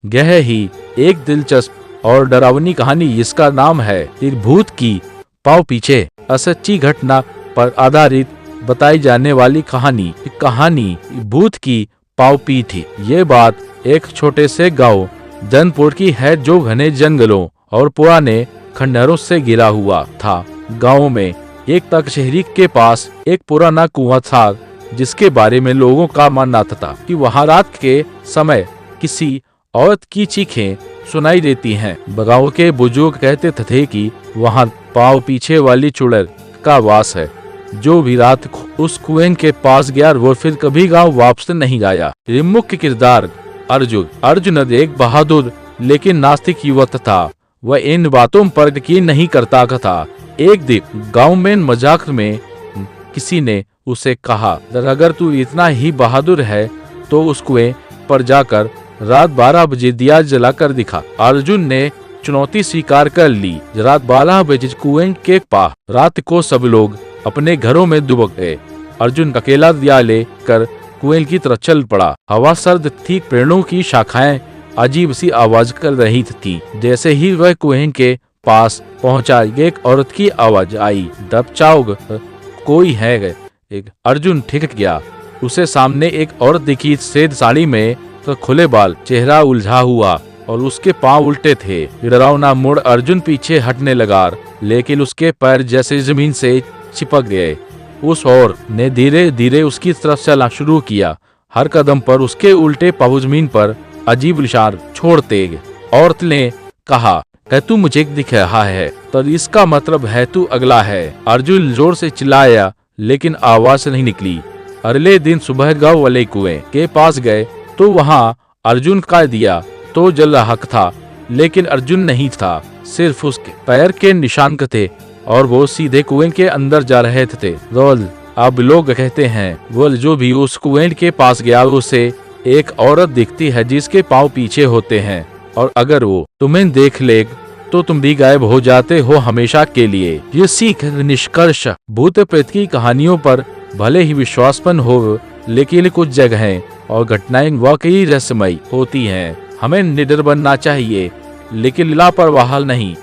यह ही एक दिलचस्प और डरावनी कहानी जिसका नाम है एक भूत की पाँव पीछे असच्ची घटना पर आधारित बताई जाने वाली कहानी भूत की पाँव पीछे। ये बात एक छोटे से गांव जनपुर की है जो घने जंगलों और पुराने खंडहरों से घिरा हुआ था। गांव में एक तकशहरी के पास एक पुराना कुआं था जिसके बारे में लोगों का मानना था कि वहां रात के समय किसी औरत की चीखें सुनाई देती हैं। गांव के बुजुर्ग कहते थे कि वहां पाँव पीछे वाली चुड़ैल का वास है। जो भी रात उस कुएं के पास गया वो फिर कभी गांव वापस नहीं आया। मुख्य किरदार अर्जुन एक बहादुर लेकिन नास्तिक युवक था। वह इन बातों पर यकीन नहीं करता था। एक दिन गांव में मजाक में किसी ने उसे कहा, अगर तू इतना ही बहादुर है तो उस कुएं पर जाकर रात 12 बजे दिया जलाकर दिखा। अर्जुन ने चुनौती स्वीकार कर ली। रात 12 बजे कुएं के पास रात को सब लोग अपने घरों में दुबक गए। अर्जुन अकेला दिया लेकर कुएं की तरफ चल पड़ा। हवा सर्द थी, पेड़ों की शाखाएं अजीब सी आवाज कर रही थी। जैसे ही वह कुएं के पास पहुंचा एक औरत की आवाज आई, दबचाओ कोई है। अर्जुन ठिक गया। उसे सामने एक औरत दिखी, सफेद साड़ी में तो खुले बाल, चेहरा उलझा हुआ और उसके पांव उल्टे थे। डरावना मुड़ अर्जुन पीछे हटने लगा, लेकिन उसके पैर जैसे जमीन से चिपक गए। उस औरत ने धीरे धीरे उसकी तरफ चलना शुरू किया। हर कदम पर उसके उल्टे पांव जमीन पर अजीब निशान छोड़ते। औरत ने कहा, तू मुझे दिख रहा है तो इसका मतलब है तू अगला है। अर्जुन जोर से चिल्लाया लेकिन आवाज नहीं निकली। अगले दिन सुबह गांव वाले कुएं के पास गए तो वहां अर्जुन का दिया तो जल रहा था, लेकिन अर्जुन नहीं था। सिर्फ उसके पैर के निशान थे और वो सीधे कुएं के अंदर जा रहे थे। अब लोग कहते हैं वो जो भी उस कुएं के पास गया उसे एक औरत दिखती है जिसके पाँव पीछे होते हैं, और अगर वो तुम्हें देख ले तो तुम भी गायब हो जाते हो हमेशा के लिए। ये सीख निष्कर्ष भूत प्रेत की कहानियों पर भले ही विश्वासपन हो, लेकिन कुछ जगहें और घटनाएं वाकई रहस्यमयी होती हैं। हमें निडर बनना चाहिए लेकिन लापरवाह नहीं।